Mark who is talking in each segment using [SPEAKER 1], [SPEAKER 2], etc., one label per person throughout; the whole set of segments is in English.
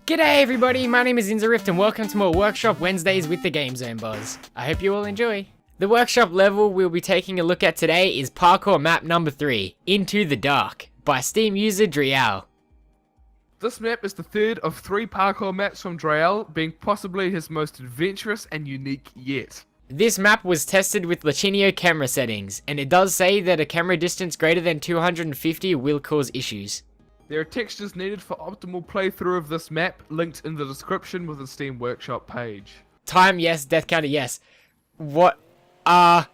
[SPEAKER 1] G'day everybody, my name is InZeRift and welcome to more Workshop Wednesdays with TheGamezoneboz. I hope you all enjoy. The workshop level we'll be taking a look at today is parkour map number 3, Into the Dark, by Steam user Drial.
[SPEAKER 2] This map is the third of 3 parkour maps from Drial, being possibly his most adventurous and unique yet.
[SPEAKER 1] This map was tested with Lachinio camera settings, and it does say that a camera distance greater than 250 will cause issues.
[SPEAKER 2] There are textures needed for optimal playthrough of this map, linked in the description with the Steam Workshop page.
[SPEAKER 1] Time, yes. Death counter, yes. What? I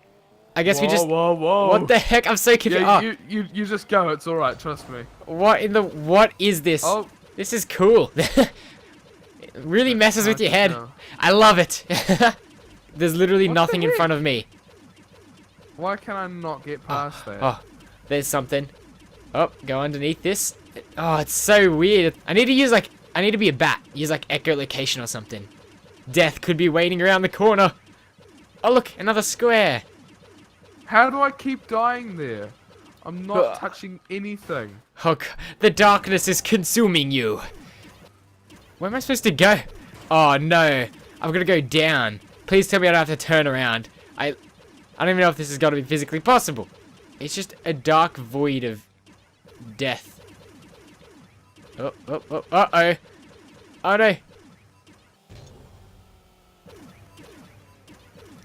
[SPEAKER 1] guess we just...
[SPEAKER 2] Whoa.
[SPEAKER 1] What the heck? I'm so confused.
[SPEAKER 2] Yeah, you just go, it's alright, trust me.
[SPEAKER 1] What is this?
[SPEAKER 2] Oh.
[SPEAKER 1] This is cool. It really messes with your head.
[SPEAKER 2] No.
[SPEAKER 1] I love it. There's literally
[SPEAKER 2] What
[SPEAKER 1] nothing
[SPEAKER 2] the
[SPEAKER 1] in
[SPEAKER 2] heck?
[SPEAKER 1] front of me.
[SPEAKER 2] Why can I not get past that?
[SPEAKER 1] Oh, there's something. Oh, go underneath this. Oh, it's so weird. I need to be a bat. Use like echolocation or something. Death could be waiting around the corner. Oh look, another square.
[SPEAKER 2] How do I keep dying there? I'm not touching anything.
[SPEAKER 1] Oh, the darkness is consuming you. Where am I supposed to go? Oh no, I'm gonna go down. Please tell me I don't have to turn around. I don't even know if this is gonna be physically possible. It's just a dark void of death. Uh-oh. Oh no.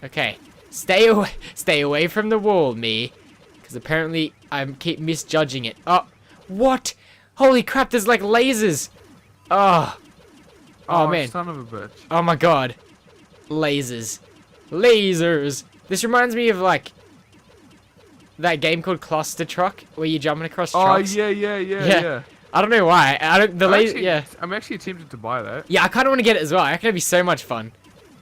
[SPEAKER 1] Okay. Stay away from the wall, me. Because apparently I keep misjudging it. Oh, what? Holy crap, there's like lasers. Oh. Oh man.
[SPEAKER 2] Son of a bitch.
[SPEAKER 1] Oh my god. Lasers. Lasers. This reminds me of like that game called Cluster Truck where you're jumping across trucks.
[SPEAKER 2] Oh yeah.
[SPEAKER 1] I don't know why. Yeah.
[SPEAKER 2] I'm actually tempted to buy that.
[SPEAKER 1] Yeah, I kind of want to get it as well. I reckon it'd be so much fun.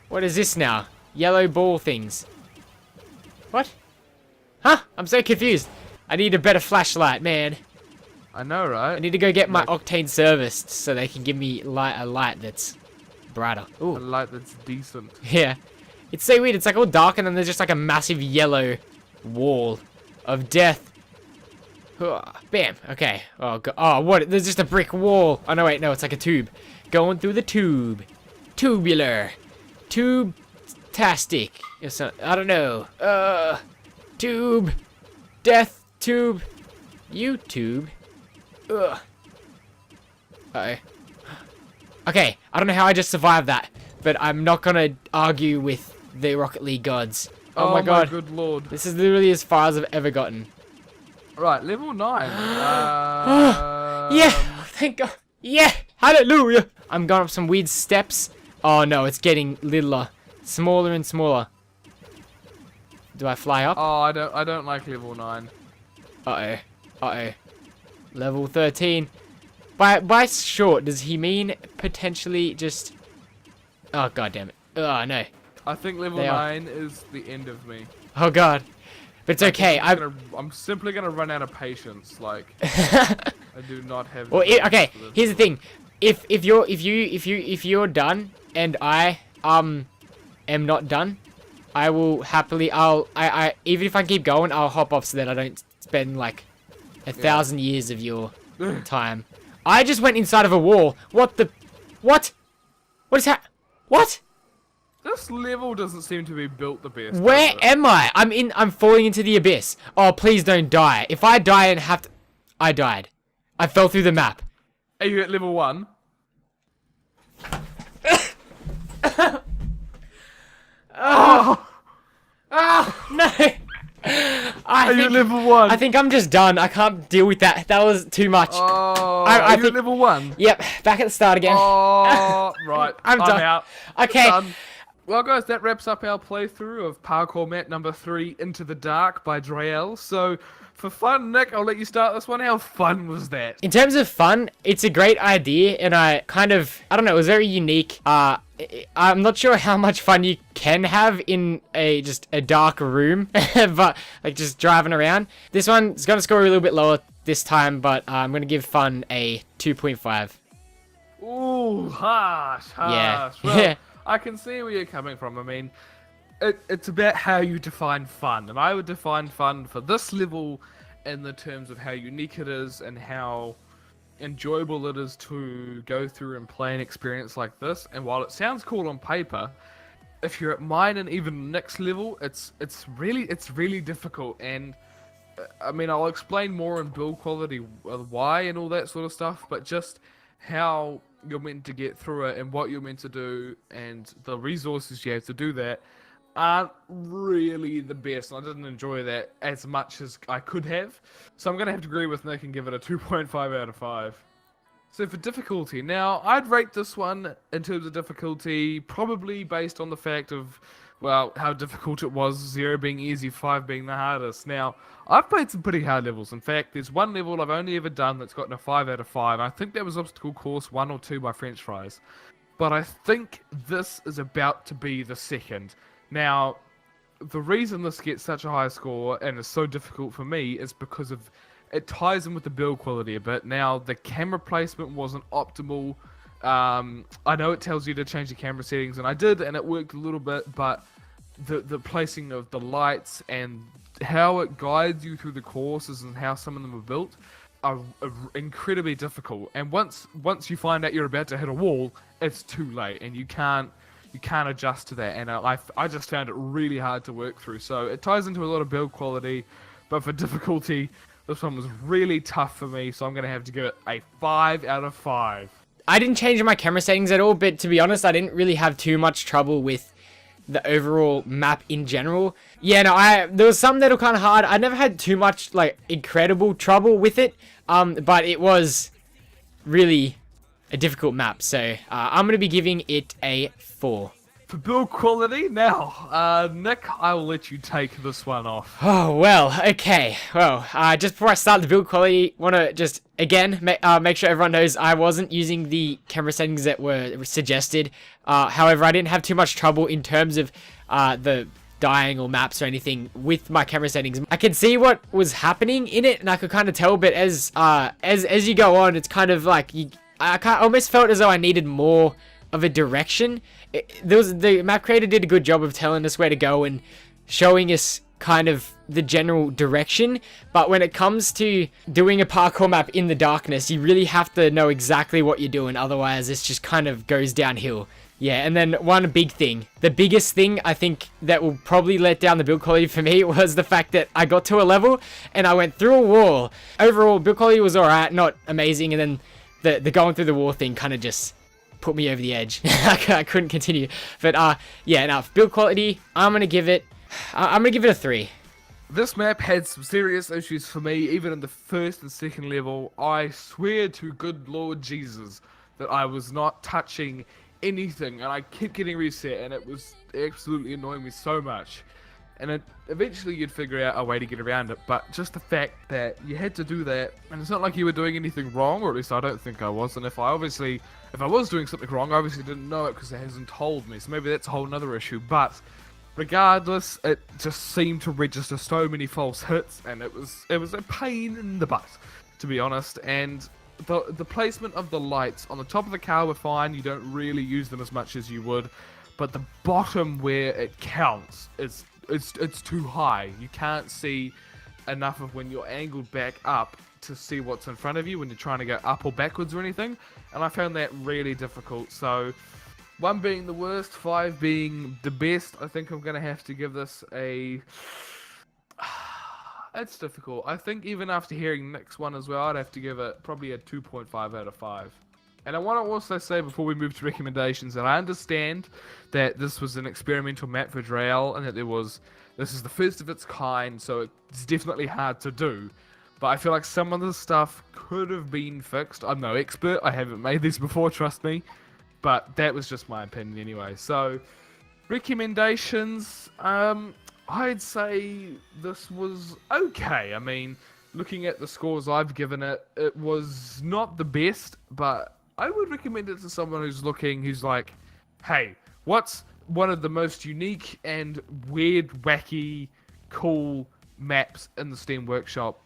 [SPEAKER 1] What is this now? Yellow ball things. What? Huh? I'm so confused. I need a better flashlight, man.
[SPEAKER 2] I know, right?
[SPEAKER 1] I need to go get my Octane serviced so they can give me a light that's brighter.
[SPEAKER 2] A
[SPEAKER 1] Ooh.
[SPEAKER 2] light that's decent.
[SPEAKER 1] Yeah. It's so weird. It's like all dark and then there's just like a massive yellow wall of death. Bam. Okay. Oh, God. Oh, what? There's just a brick wall. Oh, no, wait. No, it's like a tube. Going through the tube. Tubular. Tube-tastic. I don't know. Tube. Death tube. YouTube. Ugh. Uh-oh. Okay. I don't know how I just survived that. But I'm not gonna argue with the Rocket League gods. Oh my god.
[SPEAKER 2] Good lord.
[SPEAKER 1] This is literally as far as I've ever gotten.
[SPEAKER 2] Right, level 9.
[SPEAKER 1] Yeah, thank God. Yeah, hallelujah. I'm going up some weird steps. Oh no, it's getting littler, smaller and smaller. Do I fly up?
[SPEAKER 2] Oh, I don't like level 9.
[SPEAKER 1] Uh-oh. Level 13. By short, does he mean potentially just... Oh, god damn it. Oh, no.
[SPEAKER 2] I think level 9 is the end of me.
[SPEAKER 1] Oh, god. But it's okay.
[SPEAKER 2] I'm simply gonna run out of patience. Like, I do not have.
[SPEAKER 1] Well, okay. Here's the thing. If you're done and I am not done, I will happily. I even if I keep going, I'll hop off so that I don't spend like 1,000 years of your time. I just went inside of a wall. What the? What? What is that? What?
[SPEAKER 2] This level doesn't seem to be built the best.
[SPEAKER 1] Where am I? I'm falling into the abyss. Oh, please don't die. If I die and have to... I died. I fell through the map.
[SPEAKER 2] Are you at level 1?
[SPEAKER 1] Oh! Oh, no!
[SPEAKER 2] Are you at level 1?
[SPEAKER 1] I think I'm just done. I can't deal with that. That was too much.
[SPEAKER 2] Oh,
[SPEAKER 1] I
[SPEAKER 2] are you at level 1?
[SPEAKER 1] Yep, back at the start again.
[SPEAKER 2] Oh, right.
[SPEAKER 1] I'm done.
[SPEAKER 2] Out.
[SPEAKER 1] Okay.
[SPEAKER 2] Done. Well, guys, that wraps up our playthrough of parkour map number 3, Into the Dark by Drial. So, for fun, Nick, I'll let you start this one. How fun was that?
[SPEAKER 1] In terms of fun, it's a great idea, and I don't know, it was very unique. I'm not sure how much fun you can have in just a dark room, but like just driving around. This one's gonna score a little bit lower this time, but I'm gonna give fun a 2.5.
[SPEAKER 2] Ooh, harsh.
[SPEAKER 1] Yeah.
[SPEAKER 2] Well, I can see where you're coming from. I mean, it's about how you define fun, and I would define fun for this level in the terms of how unique it is and how enjoyable it is to go through and play an experience like this. And while it sounds cool on paper, if you're at mine and even next level, it's really difficult. And I mean, I'll explain more in build quality why and all that sort of stuff, but just how you're meant to get through it and what you're meant to do and the resources you have to do that aren't really the best. I didn't enjoy that as much as I could have. So I'm going to have to agree with Nick and give it a 2.5 out of 5. So for difficulty, now I'd rate this one in terms of difficulty probably based on the fact of, well, how difficult it was, 0 being easy, 5 being the hardest. Now, I've played some pretty hard levels. In fact, there's one level I've only ever done that's gotten a 5 out of 5. I think that was Obstacle Course 1 or 2 by French Fries. But I think this is about to be the second. Now, the reason this gets such a high score and is so difficult for me is because of it ties in with the build quality a bit. Now, the camera placement wasn't optimal. I know it tells you to change the camera settings, and I did, and it worked a little bit, but the placing of the lights and how it guides you through the courses and how some of them are built are incredibly difficult. And once you find out you're about to hit a wall, it's too late, and you can't adjust to that. And I just found it really hard to work through. So it ties into a lot of build quality, but for difficulty, this one was really tough for me. So I'm gonna have to give it a 5 out of 5.
[SPEAKER 1] I didn't change my camera settings at all, but to be honest, I didn't really have too much trouble with the overall map in general. Yeah, no, there was some that were kind of hard. I never had too much, like, incredible trouble with it, but it was really a difficult map, so I'm going to be giving it a 4.
[SPEAKER 2] For build quality, now, Nick, I will let you take this one off.
[SPEAKER 1] Oh, well, okay. Well, just before I start the build quality, want to just, again, make sure everyone knows I wasn't using the camera settings that were suggested. However, I didn't have too much trouble in terms of the dying or maps or anything with my camera settings. I could see what was happening in it, and I could kind of tell, but as you go on, it's kind of like, I almost felt as though I needed more of a direction. The map creator did a good job of telling us where to go and showing us kind of the general direction, but when it comes to doing a parkour map in the darkness, you really have to know exactly what you're doing, otherwise it just kind of goes downhill. Yeah, and then one big thing, the biggest thing I think that will probably let down the build quality for me was the fact that I got to a level and I went through a wall. Overall, build quality was alright, not amazing, and then the going through the wall thing kind of just put me over the edge. I couldn't continue. But yeah, now build quality, I'm gonna give it a 3.
[SPEAKER 2] This map had some serious issues for me, even in the first and second level. I swear to good Lord Jesus that I was not touching anything, and I kept getting reset, and it was absolutely annoying me so much. And eventually you'd figure out a way to get around it, but just the fact that you had to do that, and it's not like you were doing anything wrong, or at least I don't think I was, and if I was doing something wrong, I obviously didn't know it because it hasn't told me, so maybe that's a whole nother issue. But regardless, it just seemed to register so many false hits, and it was a pain in the butt, to be honest. And the placement of the lights on the top of the car were fine, you don't really use them as much as you would, but the bottom where it counts is it's too high. You can't see enough of when you're angled back up to see what's in front of you when you're trying to go up or backwards or anything, and I found that really difficult. So 1 being the worst, 5 being the best. I think I'm gonna have to give this a it's difficult. I think even after hearing Nick's one as well, I'd have to give it probably a 2.5 out of 5. And I want to also say before we move to recommendations that I understand that this was an experimental map for Drael and that this is the first of its kind, so it's definitely hard to do. But I feel like some of the stuff could have been fixed. I'm no expert, I haven't made these before, trust me. But that was just my opinion anyway. So, recommendations, I'd say this was okay. I mean, looking at the scores I've given it, it was not the best, but I would recommend it to someone who's like, hey, what's one of the most unique and weird, wacky, cool maps in the Steam Workshop,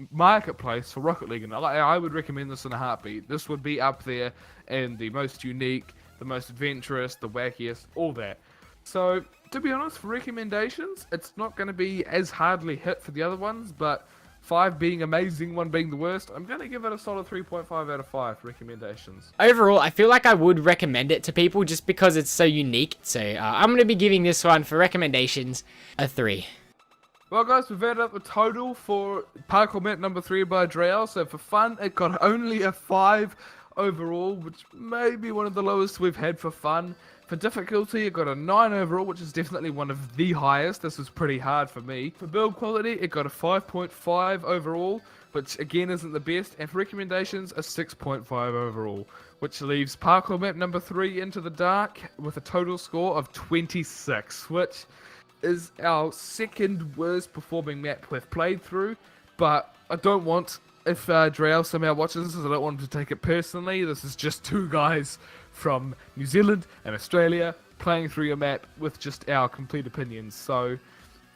[SPEAKER 2] marketplace for Rocket League? And I would recommend this in a heartbeat. This would be up there in the most unique, the most adventurous, the wackiest, all that. So, to be honest, for recommendations, it's not going to be as hardly hit for the other ones, but 5 being amazing, 1 being the worst. I'm going to give it a solid 3.5 out of 5 recommendations.
[SPEAKER 1] Overall, I feel like I would recommend it to people just because it's so unique. So I'm going to be giving this one, for recommendations, a 3.
[SPEAKER 2] Well guys, we've added up the total for Parkour Map number 3 by Drael. So for fun, it got only a 5 overall, which may be one of the lowest we've had for fun. For difficulty, it got a 9 overall, which is definitely one of the highest. This was pretty hard for me. For build quality, it got a 5.5 overall, which again isn't the best. And for recommendations, a 6.5 overall, which leaves Parkour Map number 3 into the dark with a total score of 26, which is our second worst performing map we've played through. But I don't want, if Drael somehow watches this, I don't want him to take it personally. This is just 2 guys from New Zealand and Australia playing through your map with just our complete opinions. So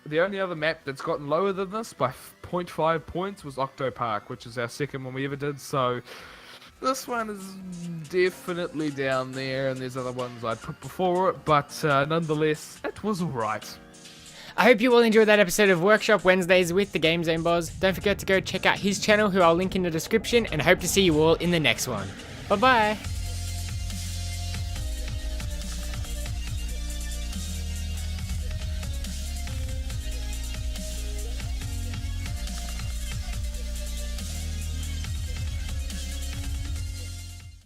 [SPEAKER 2] the only other map that's gotten lower than this by 0.5 points was Octo Park, which is our second one we ever did. So this one is definitely down there, and there's other ones I'd put before it, but nonetheless, it was alright.
[SPEAKER 1] I hope you all enjoyed that episode of Workshop Wednesdays with TheGamezoneboz. Don't forget to go check out his channel, who I'll link in the description, and I hope to see you all in the next one. Bye bye!